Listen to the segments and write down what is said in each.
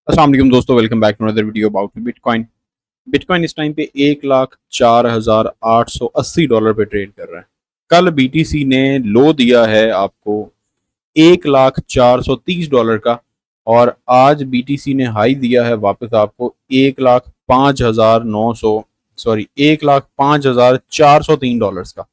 अस्सलाम वालेकुम दोस्तों, welcome back to another video about bitcoin. Bitcoin इस टाइम पे 1,04,880 डॉलर पे ट्रेड कर रहा है। कल बीटीसी ने लो दिया है आपको 1,04,30 डॉलर का, और आज बीटीसी ने हाई दिया है वापस आपको 1,05,900 सॉरी 1,05,403 डॉलर्स का।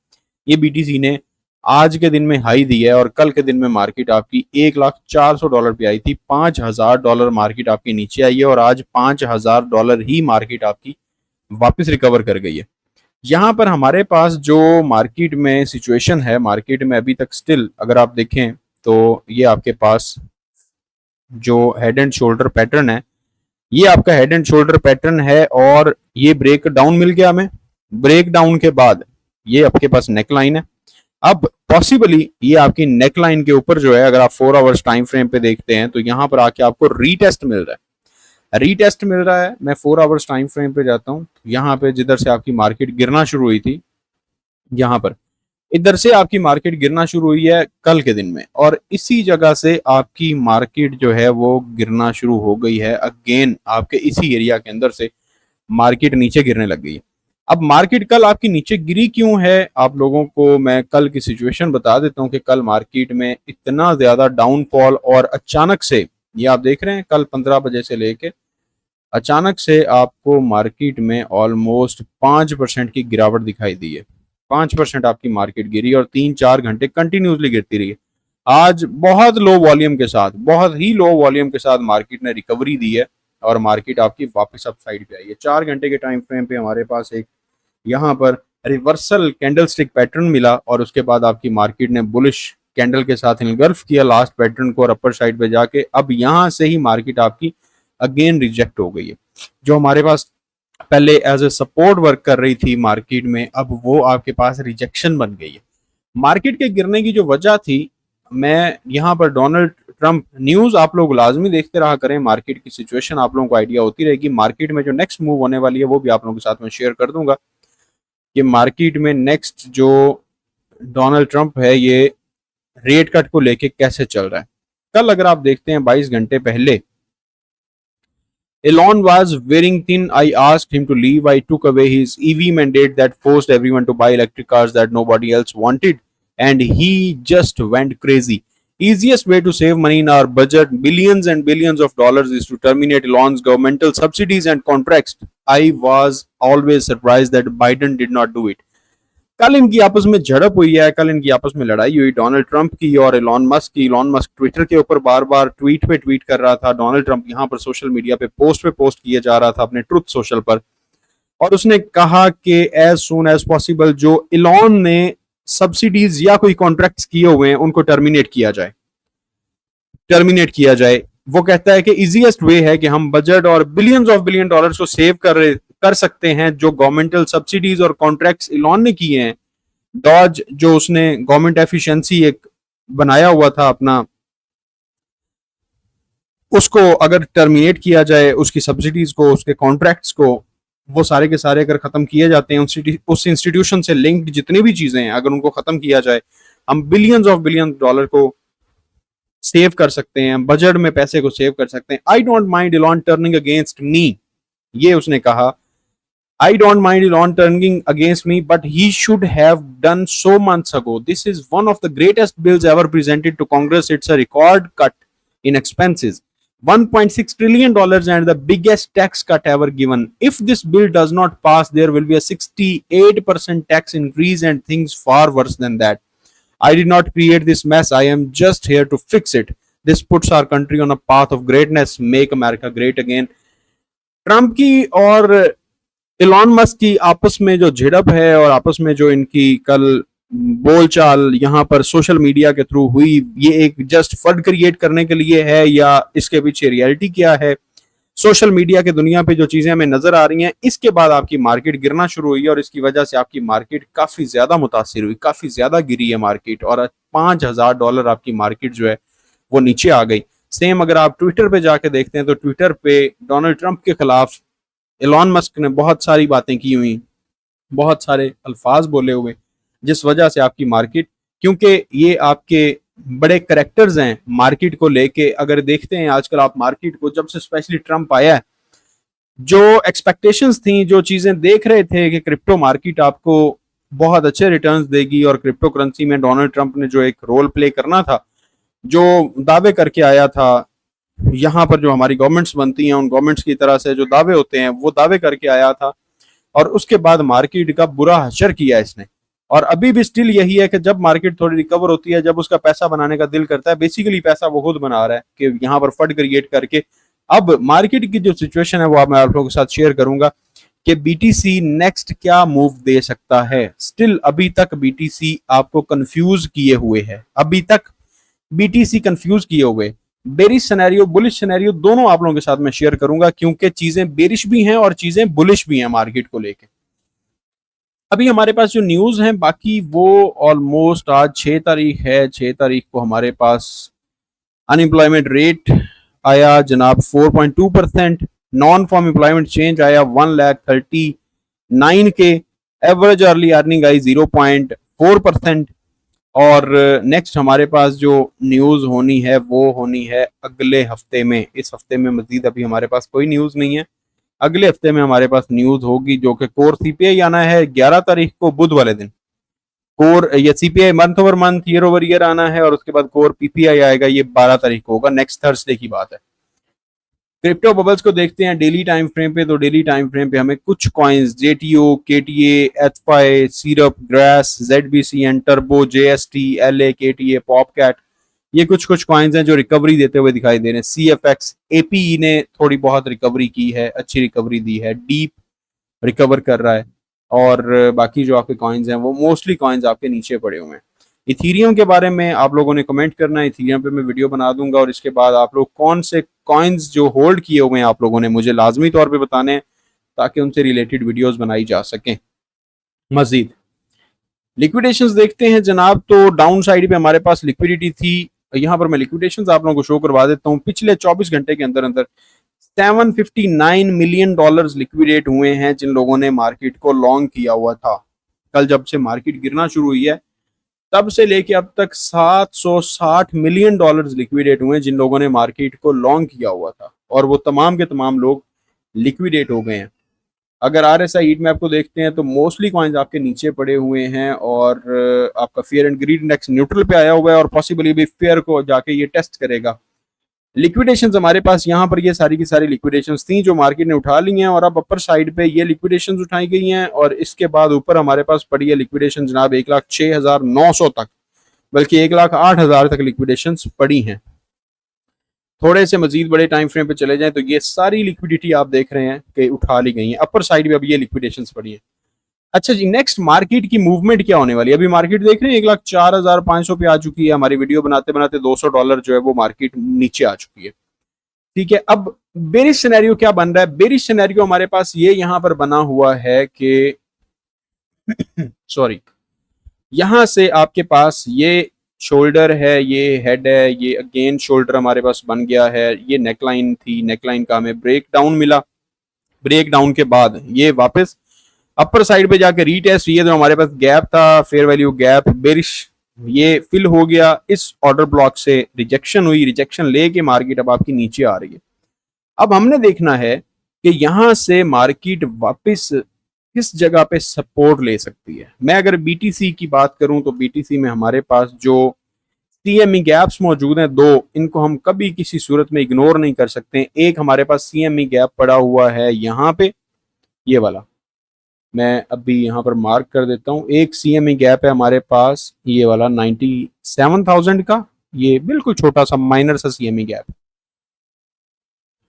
ये बीटीसी ने आज के दिन में हाई दी है और कल के दिन में मार्केट आपकी 1,04,000 पे आई थी। 5,000 डॉलर मार्केट आपकी नीचे आई है और आज 5,000 डॉलर ही मार्केट आपकी वापस रिकवर कर गई है। यहाँ पर हमारे पास जो मार्केट में सिचुएशन है, मार्केट में अभी तक स्टिल अगर आप देखें तो ये आपके पास जो हेड एंड शोल्डर पैटर्न है, ये आपका हेड एंड शोल्डर पैटर्न है और ये ब्रेक डाउन मिल गया हमें। ब्रेक डाउन के बाद ये आपके पास नेक लाइन है। अब पॉसिबली ये आपकी नेक लाइन के ऊपर जो है, अगर आप 4 आवर्स टाइम फ्रेम पे देखते हैं तो यहां पर आके आपको रीटेस्ट मिल रहा है। रीटेस्ट मिल रहा है। मैं 4 आवर्स टाइम फ्रेम पे जाता हूं, यहां पे जिधर से आपकी मार्केट गिरना शुरू हुई थी, यहां पर इधर से आपकी मार्केट गिरना शुरू हुई है कल के दिन में, और इसी जगह से आपकी मार्केट जो है वो गिरना शुरू हो गई है। अगेन आपके इसी एरिया के अंदर से मार्केट नीचे गिरने लग गई है। अब मार्केट कल आपकी नीचे गिरी क्यों है, आप लोगों को मैं कल की सिचुएशन बता देता हूं कि कल मार्केट में इतना ज्यादा डाउनफॉल और अचानक से, ये आप देख रहे हैं कल 15 बजे से लेके अचानक से आपको मार्केट में ऑलमोस्ट 5% की गिरावट दिखाई दी है। 5% आपकी मार्केट गिरी और 3-4 घंटे कंटिन्यूसली गिरती रही। आज बहुत लो वॉल्यूम के साथ, बहुत ही लो वॉल्यूम के साथ मार्केट ने रिकवरी दी है और मार्केट आपकी वापस अप साइड पे आई है। 4 घंटे के टाइम फ्रेम पे हमारे पास एक यहाँ पर रिवर्सल कैंडल स्टिक पैटर्न मिला और उसके बाद आपकी मार्केट ने बुलिश कैंडल के साथ इनगल्फ किया लास्ट पैटर्न को और अपर साइड पे जाके अब यहाँ से ही मार्केट आपकी अगेन रिजेक्ट हो गई है। जो हमारे पास पहले एज ए सपोर्ट वर्क कर रही थी मार्केट में, अब वो आपके पास रिजेक्शन बन गई है। मार्केट के गिरने की जो वजह थी, मैं यहाँ पर डोनाल्ड ट्रंप न्यूज आप लोग लाजमी देखते रहा करें। मार्केट की सिचुएशन आप लोगों को आइडिया होती रहेगी। मार्केट में जो नेक्स्ट मूव होने वाली है वो भी आप लोगों के साथ में शेयर कर दूंगा कि मार्केट में नेक्स्ट जो डोनाल्ड ट्रंप है ये रेट कट को लेके कैसे चल रहा है। कल अगर आप देखते हैं 22 घंटे पहले Elon was wearing thin. I asked him to leave. I took away his EV mandate that forced everyone to buy electric cars that nobody else wanted. And he just went crazy. Easiest way to save money in our budget, billions and billions of dollars, is to terminate Elon's governmental subsidies and contracts. I was always surprised that Biden did not do it. कल इनकी आपस में झड़प हुई है, कल इनकी आपस में लड़ाई हुई डोनाल्ड ट्रंप की और एलॉन मस्क की। एलॉन मस्क ट्विटर के ऊपर बार बार ट्वीट पे ट्वीट कर रहा था, डोनाल्ड ट्रंप यहाँ पर सोशल मीडिया पे पोस्ट किया जा रहा था अपने ट्रुथ सोशल पर, और उसने कहा कि एज सून एज पॉसिबल जो एलॉन ने सब्सिडीज या कोई कॉन्ट्रैक्ट्स किए हुए हैं उनको टर्मिनेट किया जाए। वो कहता है कि इजीएस्ट वे है कि हम बजट और बिलियंस ऑफ बिलियन डॉलर्स को सेव कर सकते हैं जो गवर्नमेंटल सब्सिडीज और कॉन्ट्रैक्ट्स एलॉन ने किए हैं। डॉज जो उसने गवर्नमेंट एफिशिएंसी एक बनाया हुआ था अपना, उसको अगर टर्मिनेट किया जाए, उसकी सब्सिडीज को, उसके कॉन्ट्रैक्ट्स को, वो सारे के सारे अगर खत्म किए जाते हैं, उस इंस्टीट्यूशन से लिंक्ड जितनी भी चीजें हैं अगर उनको खत्म किया जाए, हम बिलियंस ऑफ बिलियन डॉलर को सेव कर सकते हैं, बजट में पैसे को सेव कर सकते हैं। I don't mind Elon turning against me, ये उसने कहा। I don't mind Elon turning against me, but he should have done so months ago. This is one of the greatest bills ever presented to Congress. It's a record cut in expenses. $1.6 trillion and the biggest tax cut ever given. If this bill does not pass, there will be a 68% tax increase and things far worse than that. I did not create this mess. I am just here to fix it. This puts our country on a path of greatness. Make America great again. Trump की और Elon Musk की आपस में जो झड़प है और आपस में जो इनकी कल बोलचाल यहाँ पर सोशल मीडिया के थ्रू हुई, ये एक जस्ट फड क्रिएट करने के लिए है या इसके पीछे रियलिटी क्या है? सोशल मीडिया के दुनिया पे जो चीजें हमें नजर आ रही हैं, इसके बाद आपकी मार्केट गिरना शुरू हुई और इसकी वजह से आपकी मार्केट काफी ज्यादा मुतासिर हुई, काफी ज्यादा गिरी है मार्केट और 5,000 डॉलर आपकी मार्केट जो है वो नीचे आ गई। सेम अगर आप ट्विटर पे जाके देखते हैं तो ट्विटर पे डोनाल्ड ट्रंप के खिलाफ एलॉन मस्क ने बहुत सारी बातें की हुई, बहुत सारे अल्फाज बोले हुए, जिस वजह से आपकी मार्केट, क्योंकि ये आपके बड़े करेक्टर्स हैं मार्केट को लेके, अगर देखते हैं आजकल आप मार्केट को, जब से स्पेशली ट्रम्प आया है, जो एक्सपेक्टेशंस थी, जो चीजें देख रहे थे कि क्रिप्टो मार्केट आपको बहुत अच्छे रिटर्न्स देगी और क्रिप्टो करेंसी में डोनाल्ड ट्रंप ने जो एक रोल प्ले करना था, जो दावे करके आया था, यहाँ पर जो हमारी गवर्नमेंट्स बनती हैं उन गवर्नमेंट्स की तरह से जो दावे होते हैं वो दावे करके आया था, और उसके बाद मार्केट का बुरा हशर किया इसने। और अभी भी स्टिल यही है कि जब मार्केट थोड़ी रिकवर होती है, जब उसका पैसा बनाने का दिल करता है, बेसिकली पैसा वो खुद बना रहा है कि यहाँ पर फंड क्रिएट करके। अब मार्केट की जो सिचुएशन है वो मैं आप लोगों के साथ शेयर करूंगा कि बीटीसी नेक्स्ट क्या मूव दे सकता है। स्टिल अभी तक बीटीसी आपको कंफ्यूज किए हुए है, अभी तक बीटीसी कंफ्यूज किए हुए। बेरिश सिनेरियो, बुलिश सिनेरियो दोनों आप लोगों के साथ मैं शेयर करूंगा, क्योंकि चीजें बेरिश भी हैं और चीजें बुलिश भी हैं मार्केट को लेके। अभी हमारे पास जो न्यूज है बाकी वो ऑलमोस्ट, आज 6 तारीख है, 6 तारीख को हमारे पास अनएम्प्लॉयमेंट रेट आया जनाब 4.2%, नॉन फॉर्म एम्प्लॉयमेंट चेंज आया 1,39,000 के, एवरेज अर्ली अर्निंग आई 0.4%। और नेक्स्ट हमारे पास जो न्यूज होनी है वो होनी है अगले हफ्ते में। इस हफ्ते में मजीद अभी हमारे पास कोई न्यूज नहीं है, अगले हफ्ते में हमारे पास न्यूज होगी, जो कि कोर सीपीआई आना है 11 तारीख को, बुध वाले दिन। कोर या CPI month over month, year over year आना है, और उसके बाद कोर पीपीआई आएगा, ये 12 तारीख को होगा, नेक्स्ट थर्सडे की बात है। क्रिप्टो बबल्स को देखते हैं डेली टाइम फ्रेम पे, तो डेली टाइम फ्रेम पे हमें कुछ coins JTO, KTA, ETHFI, syrup, grass, ZBC and turbo, JST, LA, KTA, Popcat, ये कुछ कुछ कॉइन्स हैं जो रिकवरी देते हुए दिखाई दे रहे हैं। सीएफएक्स, एपीई ने थोड़ी बहुत रिकवरी की है, अच्छी रिकवरी दी है, डीप रिकवर कर रहा है, और बाकी जो आपके कॉइन्स हैं वो मोस्टली कॉइन्स आपके नीचे पड़े हुए हैं। इथीरियम के बारे में आप लोगों ने कमेंट करना है, इथीरियम पे मैं वीडियो बना दूंगा, और इसके बाद आप लोग कौन से कॉइन्स जो होल्ड किए हुए हैं आप लोगों ने मुझे लाजमी तौर पे बताने हैं, ताकि उनसे रिलेटेड वीडियोस बनाई जा सकें। मजीद लिक्विडेशंस देखते हैं जनाब, तो डाउन साइड पे हमारे पास लिक्विडिटी थी, यहाँ पर मैं लिक्विडेशंस आप लोगों को शो करवा देता हूँ। पिछले 24 घंटे के अंदर अंदर 759 मिलियन डॉलर्स लिक्विडेट हुए हैं जिन लोगों ने मार्केट को लॉन्ग किया हुआ था। कल जब से मार्केट गिरना शुरू हुई है तब से लेके अब तक 760 मिलियन डॉलर्स लिक्विडेट हुए हैं जिन लोगों ने मार्केट को लॉन्ग किया हुआ था, और वो तमाम के तमाम लोग लिक्विडेट हो गए हैं। अगर आरएसआई हीट मैप को देखते हैं तो मोस्टली कॉइन्स आपके नीचे पड़े हुए हैं, और आपका fair and greed index neutral पे आया हुआ है, और पॉसिबली भी फेयर को जाके ये टेस्ट करेगा। लिक्विडेशंस हमारे पास यहाँ पर ये सारी की सारी लिक्विडेशंस थी जो मार्केट ने उठा ली हैं, और अब अपर साइड पे ये लिक्विडेशंस उठाई गई हैं, और इसके बाद ऊपर हमारे पास पड़ी है लिक्विडेशन जनाब 1,06,900 तक, बल्कि 1,08,000 तक लिक्विडेशंस पड़ी हैं। थोड़े से मजीद बड़े टाइम फ्रेम पे चले जाएं तो ये सारी लिक्विडिटी आप देख रहे हैं कि उठा ली गई है, अपर साइड में अब ये लिक्विडेशंस पड़ी है। अच्छा जी, नेक्स्ट मार्केट की मूवमेंट क्या होने वाली है? अभी मार्केट देख रहे हैं 1,04,500 पे आ चुकी है, हमारी वीडियो बनाते बनाते $200 जो है वो मार्केट नीचे आ चुकी है। ठीक है, अब बेरिश सिनेरियो क्या बन रहा है? बेरिश सिनेरियो हमारे पास ये यहाँ पर बना हुआ है कि सॉरी, यहां से आपके पास ये शोल्डर है, ये हेड है, ये अगेन शोल्डर हमारे पास बन गया है, ये नेकलाइन थी, नेकलाइन का हमें ब्रेक डाउन मिला, ब्रेक डाउन के बाद ये वापस अपर साइड पे जाके रीटेस्ट, ये तो हमारे पास गैप था, फेयर वैल्यू गैप बेरिश, ये फिल हो गया, इस ऑर्डर ब्लॉक से रिजेक्शन हुई, रिजेक्शन लेके मार्केट अब आपकी नीचे आ रही है। अब हमने देखना है कि यहां से मार्केट वापस किस जगह पे सपोर्ट ले सकती है। मैं अगर बीटीसी की बात करूं तो बीटीसी में हमारे पास जो सीएमई गैप्स मौजूद हैं दो, इनको हम कभी किसी सूरत में इग्नोर नहीं कर सकते। एक हमारे पास सीएमई गैप पड़ा हुआ है यहाँ पे, ये वाला मैं अभी यहाँ पर मार्क कर देता हूँ। एक सीएमई गैप है हमारे पास ये वाला 97,000 का, ये बिल्कुल छोटा सा माइनर सा सीएमई गैप,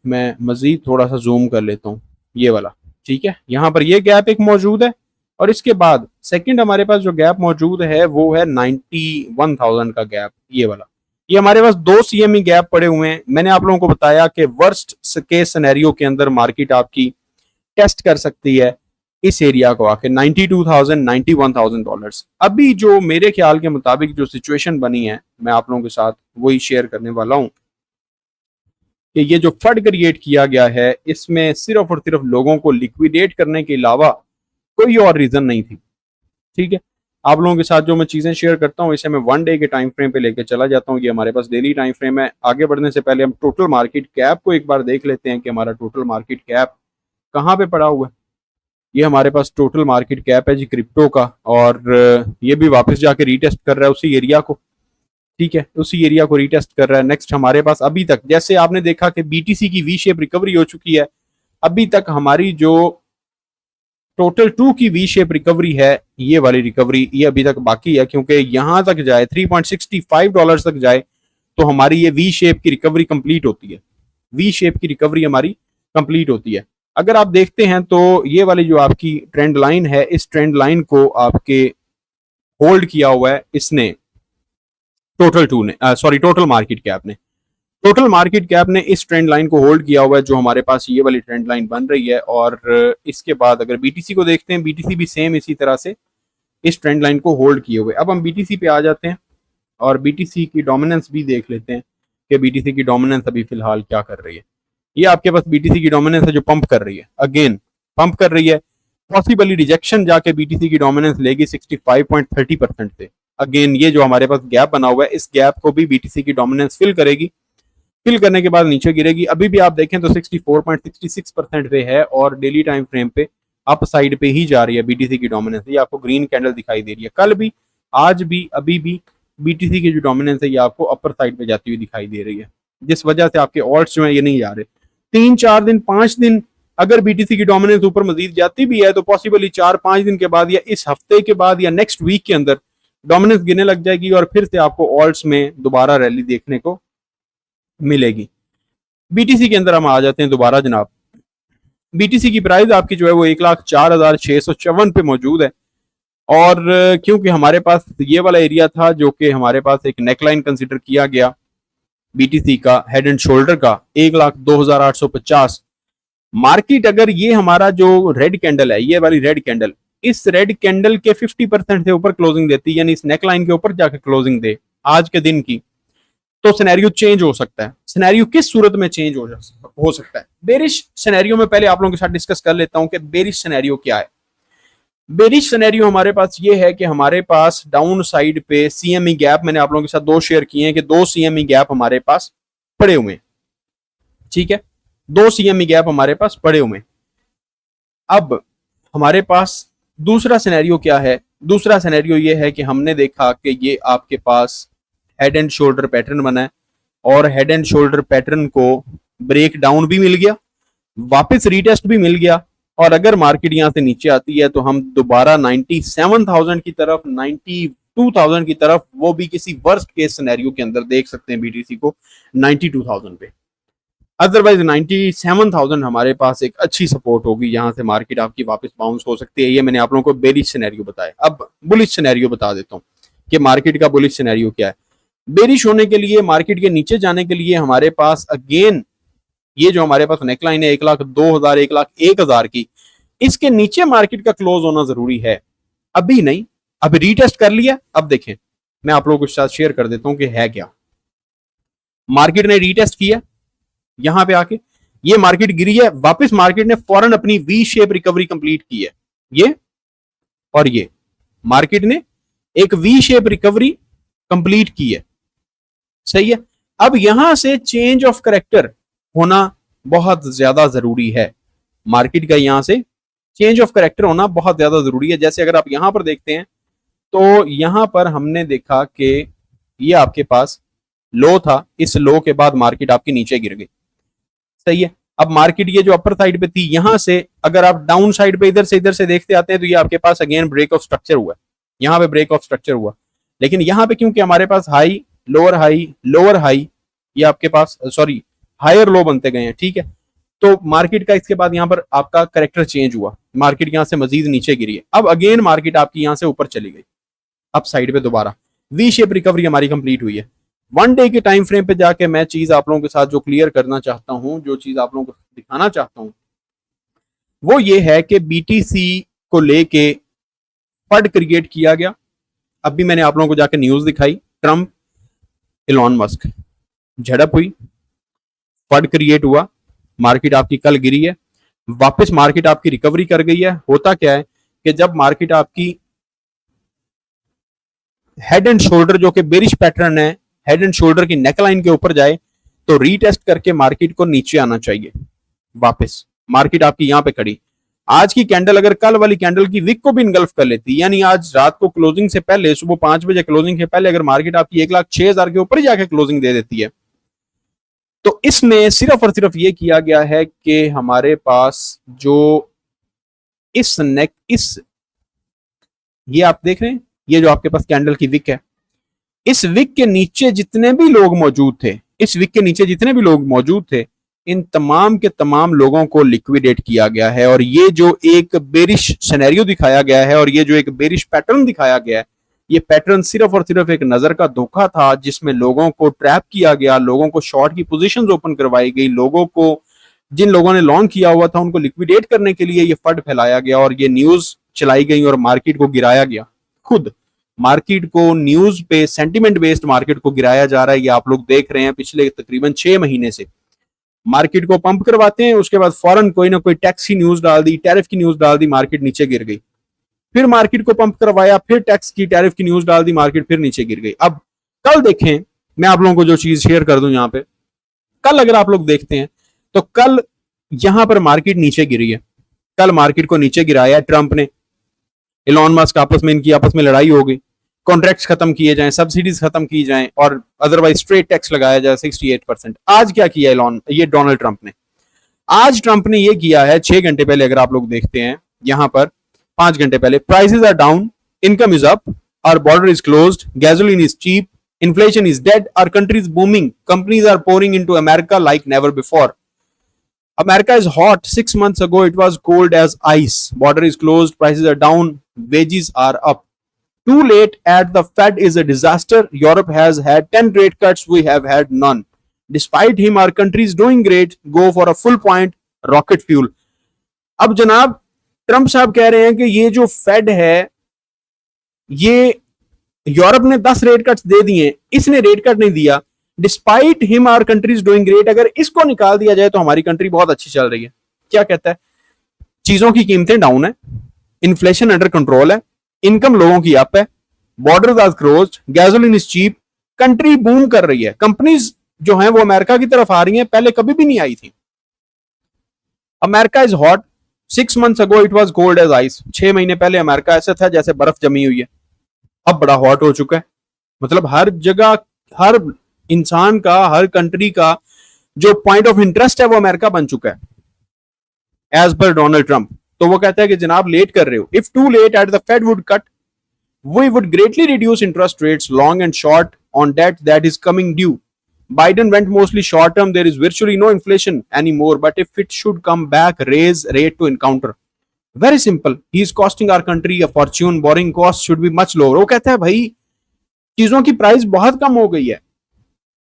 मैं मजीद थोड़ा सा जूम कर लेता हूँ, ये वाला। ठीक है, यहाँ पर ये गैप एक मौजूद है, और इसके बाद सेकंड हमारे पास जो गैप मौजूद है वो है 91,000 का गैप, ये वाला। ये हमारे पास दो सीएमई गैप पड़े हुए हैं। मैंने आप लोगों को बताया कि वर्स्ट केस सिनेरियो के अंदर मार्केट आपकी टेस्ट कर सकती है इस एरिया को आके 92,000 $91,000। अभी जो मेरे ख्याल के मुताबिक जो सिचुएशन बनी है मैं आप लोगों के साथ वही शेयर करने वाला हूं कि ये जो फंड क्रिएट किया गया है इसमें सिर्फ और सिर्फ लोगों को लिक्विडेट करने के अलावा कोई और रीजन नहीं थी। ठीक है, आप लोगों के साथ जो मैं चीजें शेयर करता हूँ इसे मैं 1 डे के टाइम फ्रेम पे लेके चला जाता हूँ। ये हमारे पास डेली टाइम फ्रेम है। आगे बढ़ने से पहले हम टोटल मार्केट कैप को एक बार देख लेते हैं कि हमारा टोटल मार्केट कैप कहाँ पे पड़ा हुआ है। ये हमारे पास टोटल मार्केट कैप है जी क्रिप्टो का, और ये भी वापस जाके रीटेस्ट कर रहा है उसी एरिया को। ठीक है, उसी एरिया को रीटेस्ट कर रहा है। नेक्स्ट हमारे पास अभी तक जैसे आपने देखा कि बीटीसी की वी शेप रिकवरी हो चुकी है, अभी तक हमारी जो टोटल 2 की वी शेप रिकवरी है, ये वाली रिकवरी ये अभी तक बाकी है, क्योंकि यहां तक जाए $3.65 तक जाए तो हमारी ये वी शेप की रिकवरी कंप्लीट होती है। वी शेप की रिकवरी हमारी कंप्लीट होती है। अगर आप देखते हैं तो ये वाली जो आपकी ट्रेंड लाइन है, इस ट्रेंड लाइन को आपके होल्ड किया हुआ है इसने टोटल मार्केट कैप ने। टोटल मार्केट कैप ने इस ट्रेंड लाइन को होल्ड किया हुआ है जो हमारे पास ये वाली ट्रेंड लाइन बन रही है। और इसके बाद अगर बीटीसी को देखते हैं, बीटीसी भी सेम इसी तरह से इस ट्रेंड लाइन को होल्ड किए हुए। अब हम बीटीसी पे आ जाते हैं और बीटीसी की डोमिनेंस भी देख लेते हैं कि बीटीसी की डोमिनेंस अभी फिलहाल क्या कर रही है। ये आपके पास बीटीसी की डोमिनेंस है जो पंप कर रही है, अगेन पंप कर रही है। पॉसिबली रिजेक्शन जाके बीटीसी की डोमिनेंस लेगी 65.30% से। अगेन ये जो हमारे पास गैप बना हुआ है, इस गैप को भी बीटीसी की डोमिनेंस फिल करेगी। फिल करने के बाद नीचे गिरेगी। अभी भी आप देखें तो 64.66% पे है और डेली टाइम फ्रेम पे अप साइड पे ही जा रही है बीटीसी की डोमिनेंस। ये आपको ग्रीन कैंडल दिखाई दे रही है, कल भी, आज भी, अभी भी बीटीसी की जो डोमिनेंस है ये आपको अपर साइड पे जाती हुई दिखाई दे रही है, जिस वजह से आपके ऑल्ट्स जो है ये नहीं जा रहे। 3-4 दिन 5 दिन अगर बीटीसी की डोमिनेंस ऊपर मजीद जाती भी है तो पॉसिबली 4-5 दिन के बाद या इस हफ्ते के बाद या नेक्स्ट वीक के अंदर डोमिनेंस गिरने लग जाएगी और फिर से आपको ऑल्ट्स में दोबारा रैली देखने को मिलेगी। बीटीसी के अंदर हम आ जाते हैं दोबारा जनाब। बीटीसी की प्राइस आपकी जो है वो 1,04,654 पे मौजूद है। और क्योंकि हमारे पास ये वाला एरिया था जो कि हमारे पास एक नेकलाइन कंसिडर किया गया बीटीसी का हेड एंड शोल्डर का 1,02,850। मार्केट अगर ये हमारा जो रेड कैंडल है, ये वाली रेड कैंडल, इस रेड कैंडल के 50% से ऊपर क्लोजिंग देती, यानी इस नेकलाइन के ऊपर जाकर क्लोजिंग दे आज के दिन की, तो सिनेरियो चेंज हो सकता है। सिनेरियो किस सूरत में चेंज हो सकता है? बेरिश सिनेरियो में पहले आप लोगों के साथ डिस्कस कर लेता हूं कि बेरिश सिनेरियो क्या है। बेरिश सिनेरियो हमारे पास ये है कि हमारे पास डाउन साइड पे सीएमई गैप, मैंने आप लोगों के साथ 2 शेयर किए हैं कि 2 सीएमई गैप हमारे पास पड़े हुए हैं। ठीक है, 2 सीएमई गैप हमारे पास पड़े हुए हैं। अब हमारे पास दूसरा सिनेरियो क्या है? दूसरा सिनेरियो ये है कि हमने देखा कि ये आपके पास हेड एंड शोल्डर पैटर्न बना है और हेड एंड शोल्डर पैटर्न को ब्रेक डाउन भी मिल गया, वापस रीटेस्ट भी मिल गया, और अगर मार्केट यहां से नीचे आती है तो हम दोबारा 97,000 की तरफ, 92,000 की तरफ, वो भी किसी वर्स्ट केस सिनेरियो के अंदर देख सकते हैं बीटीसी को 92,000 पे। अदरवाइज 97,000 हमारे पास एक अच्छी सपोर्ट होगी, यहां से मार्केट आपकी वापस बाउंस हो सकती है। ये मैंने आप लोगों को बेरिश सिनेरियो बताया। अब बुलिश सिनेरियो बता देता हूं कि मार्केट का बुलिश सिनेरियो क्या है। बेरिश होने के लिए, मार्केट के नीचे जाने के लिए हमारे पास अगेन ये जो हमारे पास नेकलाइन है 1,02,000, 1,01,000 की, इसके नीचे मार्केट का क्लोज होना जरूरी है। अभी नहीं, अभी रीटेस्ट कर लिया। अब देखें, मैं आप लोगों के साथ शेयर कर देता हूं कि है क्या। मार्केट ने रीटेस्ट किया, यहां पे आके ये मार्केट गिरी है, वापस मार्केट ने फौरन अपनी वी शेप रिकवरी कंप्लीट की है। ये और ये मार्केट ने एक वी शेप रिकवरी कंप्लीट की है, सही है। अब यहां से चेंज ऑफ करेक्टर होना बहुत ज्यादा जरूरी है। मार्केट का यहां से चेंज ऑफ करेक्टर होना बहुत ज्यादा जरूरी है। जैसे अगर आप यहां पर देखते हैं तो यहां पर हमने देखा कि ये आपके पास लो था, इस लो के बाद मार्केट आपकी नीचे गिर गई, सही है। अब मार्केट ये जो अपर साइड पे थी, यहां से अगर आप डाउन साइड पे इधर से देखते आते हैं तो ये आपके पास अगेन ब्रेक ऑफ स्ट्रक्चर हुआ, यहां पे ब्रेक ऑफ स्ट्रक्चर हुआ। लेकिन यहां पे क्योंकि हमारे पास high lower high lower high, ये आपके पास हायर लो बनते गए हैं, ठीक है। तो मार्केट का इसके बाद यहां पर आपका करेक्टर चेंज हुआ, मार्केट यहां से मजीद नीचे गिरी है। अब अगेन मार्केट आपकी यहां से ऊपर चली गई, अप साइड पे दोबारा वी शेप रिकवरी हमारी कंप्लीट हुई है। 1 डे के टाइम फ्रेम पे जाके मैं चीज आप लोगों के साथ जो क्लियर करना चाहता हूं, जो चीज आप लोगों को दिखाना चाहता हूं, वो ये है कि बीटीसी को लेके फड क्रिएट किया गया। अभी मैंने आप लोगों को जाके न्यूज दिखाई, ट्रंप इलॉन मस्क झड़प हुई, फड क्रिएट हुआ, मार्केट आपकी कल गिरी है, वापस मार्केट आपकी रिकवरी कर गई है। होता क्या है कि जब मार्केट आपकी हेड एंड शोल्डर जो कि बेरिश पैटर्न है, हेड एंड शोल्डर की नेकलाइन के ऊपर जाए तो रीटेस्ट करके मार्केट को नीचे आना चाहिए वापस। मार्केट आपकी यहां पे खड़ी, आज की कैंडल अगर कल वाली कैंडल की विक को भी इनगल्फ कर लेती, यानी आज रात को क्लोजिंग से पहले, सुबह 5 बजे क्लोजिंग से पहले अगर मार्केट आपकी 1,06,000 के ऊपर ही जाके क्लोजिंग दे देती है, तो इसमें सिर्फ और सिर्फ ये किया गया है कि हमारे पास जो इस ये आप देख रहे हैं, ये जो आपके पास कैंडल की विक है, इस विक के नीचे जितने भी लोग मौजूद थे, इस विक के नीचे जितने भी लोग मौजूद थे, इन तमाम के तमाम लोगों को लिक्विडेट किया गया है। और ये जो एक बेरिश सिनेरियो दिखाया गया है और ये जो एक बेरिश पैटर्न दिखाया गया है, ये पैटर्न सिर्फ और सिर्फ एक नजर का धोखा था, जिसमें लोगों को ट्रैप किया गया, लोगों को शॉर्ट की पोजीशंस ओपन करवाई गई, लोगों को, जिन लोगों ने लॉन्ग किया हुआ था उनको लिक्विडेट करने के लिए ये फंड फैलाया गया और ये न्यूज चलाई गई और मार्केट को गिराया गया। खुद मार्केट को न्यूज पे, सेंटिमेंट बेस्ड मार्केट को गिराया जा रहा है। ये आप लोग देख रहे हैं पिछले तकरीबन 6 महीने से मार्केट को पंप करवाते हैं, उसके बाद फौरन कोई ना कोई टैक्स की न्यूज डाल दी, टैरिफ की न्यूज डाल दी, मार्केट नीचे गिर गई। फिर मार्केट को पंप करवाया, फिर टैक्स की, टैरिफ की न्यूज डाल दी, मार्केट फिर नीचे गिर गई। अब कल देखें, मैं आप लोगों को जो चीज शेयर कर दूं यहां पे, कल अगर आप लोग देखते हैं तो कल यहां पर मार्केट नीचे गिरी है। कल मार्केट को नीचे गिराया ट्रंप ने, इलॉन मस्क आपस में, इनकी आपस में लड़ाई हो गई, कॉन्ट्रैक्ट्स खत्म किए जाएं, सब्सिडीज खत्म की जाएं और अदरवाइज स्ट्रेट टैक्स लगाया जाए 68%। आज क्या किया ये डोनाल्ड ट्रंप ने, आज ट्रंप ने ये किया है 6 घंटे पहले, अगर आप लोग देखते हैं यहां पर 5 घंटे पहले, prices are down, income is up, our border is closed, gasoline is cheap, inflation is dead, our country is booming, companies are pouring into America like never before. America is hot, 6 months ago it was cold as ice, border is closed, prices are down, wages are up. Too late at the Fed is a disaster, Europe has had 10 rate cuts, we have had none. Despite him our country is doing great, go for a full point rocket fuel. अब जनाब Trump साहब कह रहे हैं कि ये जो fade है, ये यूरोप ने 10 रेट कट्स दे दिए, इसने रेट कट नहीं दिया। Despite him our country is doing great, अगर इसको निकाल दिया जाए तो हमारी कंट्री बहुत अच्छी चल रही है। क्या कहता है? चीजों की कीमतें डाउन है, इन्फ्लेशन अंडर कंट्रोल है, इनकम लोगों की अप है, borders are closed, gasoline is cheap, country boom कर रही है, कंपनीज जो हैं वो अमेरिका की तरफ आ रही हैं, पहले कभी भी नहीं आई थी। America is hot, 6 months ago it was cold as ice, 6 महीने पहले अमेरिका ऐसा था जैसे बर्फ जमी हुई है, अब बड़ा हॉट हो चुका है। मतलब हर जगह, हर इंसान का, हर कंट्री का जो पॉइंट ऑफ इंटरेस्ट है वो अमेरिका बन चुका है एज पर डोनाल्ड ट्रंप। तो वो कहता है कि जनाब लेट कर रहे हो, if too late at the Fed would cut, we would greatly reduce interest rates long and short on debt that is coming due. Biden went mostly short term, there is virtually no inflation anymore, but if it should come back, raise rate to encounter. Very simple, he is costing our country a fortune, borrowing cost should be much lower. वो कहता है भाई चीजों की price बहुत कम हो गई है,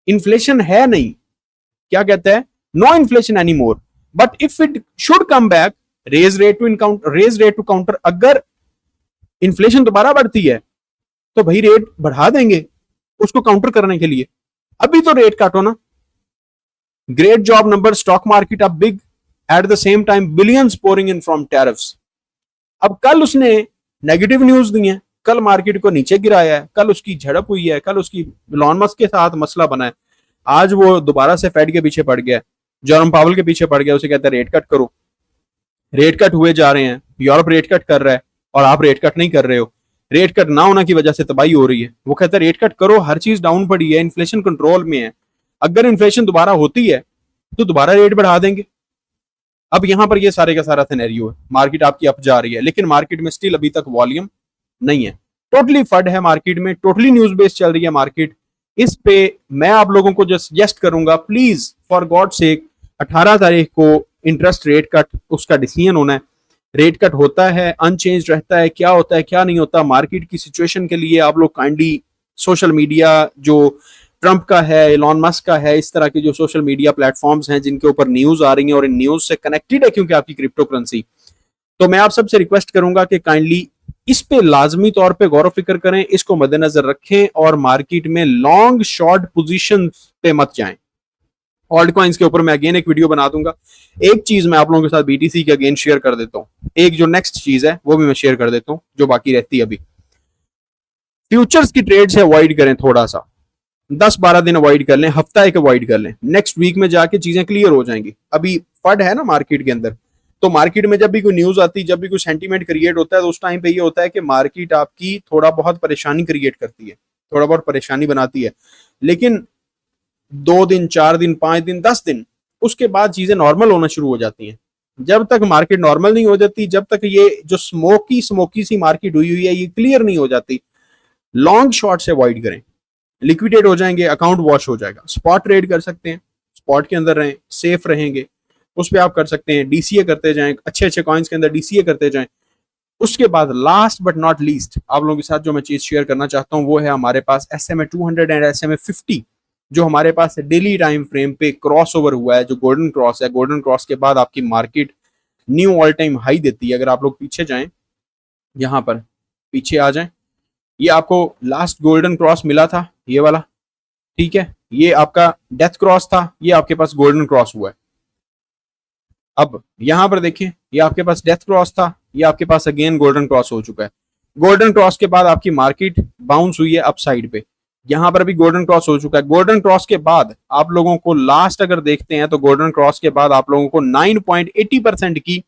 इन्फ्लेशन है नहीं। क्या कहता है? No inflation any more, but if it should come back, raise rate to encounter, raise rate to counter. अगर इन्फ्लेशन दोबारा बढ़ती है तो भाई रेट बढ़ा देंगे उसको काउंटर करने के लिए, अभी तो रेट काटो ना। Great job number, stock market up big, at the same time billions pouring in from tariffs. अब कल उसने नेगेटिव न्यूज दी है, कल मार्केट को नीचे गिराया है, कल उसकी झड़प हुई है, कल उसकी इलॉन मस्क के साथ मसला बना है, आज वो दोबारा से फेड के पीछे पड़ गया, जेरोम पावेल के पीछे पड़ गया, उसे कहता है रेट कट करो। रेट कट हुए जा रहे हैं, यूरोप रेट कट कर रहा है और आप रेट कट नहीं कर रहे हो। रेट कट ना होने की वजह से तबाही हो रही है। वो कहता है रेट कट करो, हर चीज डाउन पड़ी है, इन्फ्लेशन कंट्रोल में है, अगर इन्फ्लेशन दोबारा होती है तो दोबारा रेट बढ़ा देंगे। अब यहां पर ये सारे का सारा सिनेरियो है, मार्केट आपकी अप जा रही है, लेकिन मार्केट में स्टिल अभी तक वॉल्यूम नहीं है, टोटली फड है मार्केट में, टोटली न्यूज बेस्ड चल रही है मार्केट। इस पे मैं आप लोगों को जो सजेस्ट करूंगा, प्लीज फॉर गॉड सेक 18 तारीख को इंटरेस्ट रेट कट, उसका डिसीजन होना है। रेट कट होता है, अनचेंज रहता है, क्या होता है क्या नहीं होता, मार्केट की सिचुएशन के लिए आप लोग काइंडली सोशल मीडिया जो ट्रंप का है, इलॉन मस्क का है, इस तरह के जो सोशल मीडिया प्लेटफॉर्म्स हैं जिनके ऊपर न्यूज आ रही है और इन न्यूज से कनेक्टेड है क्योंकि आपकी क्रिप्टो करेंसी, तो मैं आप सबसे रिक्वेस्ट करूंगा कि काइंडली इस पे लाजमी तौर पे गौर फिक्र करें, इसको मद्देनजर रखें और मार्केट में लॉन्ग शॉर्ट पोजीशन पे मत जाएं। ऑल्ट कॉइन्स के ऊपर मैं अगेन एक वीडियो बना दूंगा। एक चीज मैं आप लोगों के साथ बीटीसी की अगेन शेयर कर देता हूं, एक जो नेक्स्ट चीज है वो भी मैं शेयर कर देता हूं जो बाकी रहती है अभी। फ्यूचर्स की ट्रेड से अवॉइड करें, थोड़ा सा 10-12 दिन अवॉइड कर लें, हफ्ता एक अवॉइड कर लें, नेक्स्ट वीक में जाके चीजें क्लियर हो जाएंगी। अभी फड है ना मार्केट के अंदर, तो मार्केट में जब भी कोई न्यूज आती है, जब भी कोई सेंटीमेंट क्रिएट होता है, तो उस टाइम पे ये होता है कि मार्केट आपकी थोड़ा बहुत परेशानी क्रिएट करती है, थोड़ा बहुत परेशानी बनाती है। लेकिन 2 दिन, 4 दिन, 5 दिन, 10 दिन, उसके बाद चीजें नॉर्मल होना शुरू हो जाती हैं। जब तक मार्केट नॉर्मल नहीं हो जाती, जब तक ये जो स्मोकी सी मार्केट हुई हुई है ये क्लियर नहीं हो जाती, लॉन्ग शॉर्ट से अवॉइड करें। लिक्विडेट हो जाएंगे, अकाउंट वॉश हो जाएगा। स्पॉट ट्रेड कर सकते हैं, स्पॉट के अंदर रहें, सेफ रहेंगे, उस पर आप कर सकते हैं। डीसीए करते जाएं, अच्छे अच्छे कॉइन्स के अंदर डीसीए करते जाएं। उसके बाद लास्ट बट नॉट लीस्ट आप लोगों के साथ जो मैं चीज शेयर करना चाहता हूं वो है हमारे पास SMA 200 एंड SMA 50, जो हमारे पास डेली टाइम फ्रेम पे क्रॉस ओवर हुआ है, जो गोल्डन क्रॉस है। गोल्डन क्रॉस के बाद आपकी market knew all time high देती है। अगर आप लोग पीछे जाएं, यहां पर पीछे आ जाएं, ये आपको लास्ट गोल्डन क्रॉस मिला था, ये वाला, ठीक है। ये आपका डेथ क्रॉस था, ये आपके पास गोल्डन क्रॉस हुआ है। अब यहां पर देखें, ये आपके पास डेथ क्रॉस था, ये आपके पास अगेन गोल्डन क्रॉस हो चुका है। गोल्डन क्रॉस के बाद आपकी मार्केट बाउंस हुई है अपसाइड पे, यहां पर भी गोल्डन क्रॉस हो चुका है। गोल्डन क्रॉस के बाद आप लोगों को लास्ट अगर देखते हैं तो गोल्डन क्रॉस के बाद आप लोगों को 9.80% की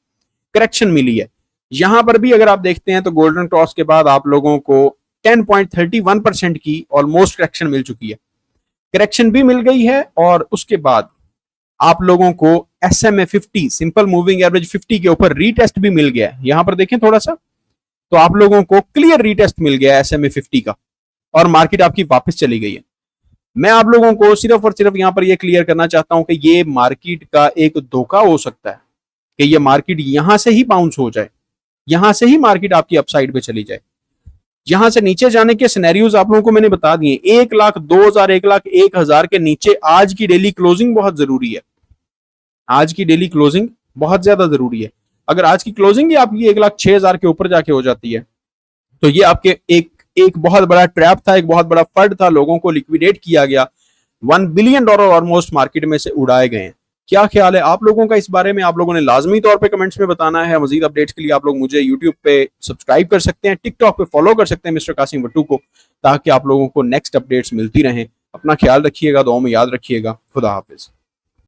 करेक्शन मिली है। यहां पर भी अगर आप देखते हैं तो गोल्डन क्रॉस के बाद आप लोगों को 10.31% की ऑलमोस्ट करेक्शन मिल चुकी है। करेक्शन भी मिल गई है और उसके बाद आप लोगों को SMA 50 सिंपल मूविंग एवरेज 50 के ऊपर रीटेस्ट भी मिल गया है। यहां पर देखें थोड़ा सा, तो आप लोगों को क्लियर रीटेस्ट मिल गया है SMA 50 का, और मार्केट आपकी वापस चली गई है। मैं आप लोगों को सिर्फ और सिर्फ यहां पर यह क्लियर करना चाहता हूं कि ये मार्केट का एक धोखा हो सकता है कि ये मार्केट यहां से ही बाउंस हो जाए, यहां से ही मार्केट आपकी अपसाइड पे चली जाए। यहां से नीचे जाने के सिनेरियोज आप लोगों को मैंने बता दिए। 1 लाख, 2,000, 1 लाख, 1,000 के नीचे आज की डेली क्लोजिंग बहुत जरूरी है। आज की डेली क्लोजिंग बहुत ज्यादा जरूरी है। अगर आज की क्लोजिंग ही आपकी 1,06,000 के ऊपर जाके हो जाती है तो ये आपके एक बहुत बड़ा ट्रैप था, एक बहुत बड़ा फंड था, लोगों को लिक्विडेट किया गया। $1 बिलियन ऑलमोस्ट मार्केट में से उड़ाए गए हैं। क्या ख्याल है आप लोगों का इस बारे में? आप लोगों ने लाजमी तौर पे कमेंट्स में बताना है। मजीद अपडेट्स के लिए आप लोग मुझे यूट्यूब पे सब्सक्राइब कर सकते हैं, टिकटॉक पे फॉलो कर सकते हैं मिस्टर कासिम वट्टू को, ताकि आप लोगों को नेक्स्ट अपडेट्स मिलती रहें। अपना ख्याल रखिएगा, दुआ में याद रखिएगा। खुदा हाफिज।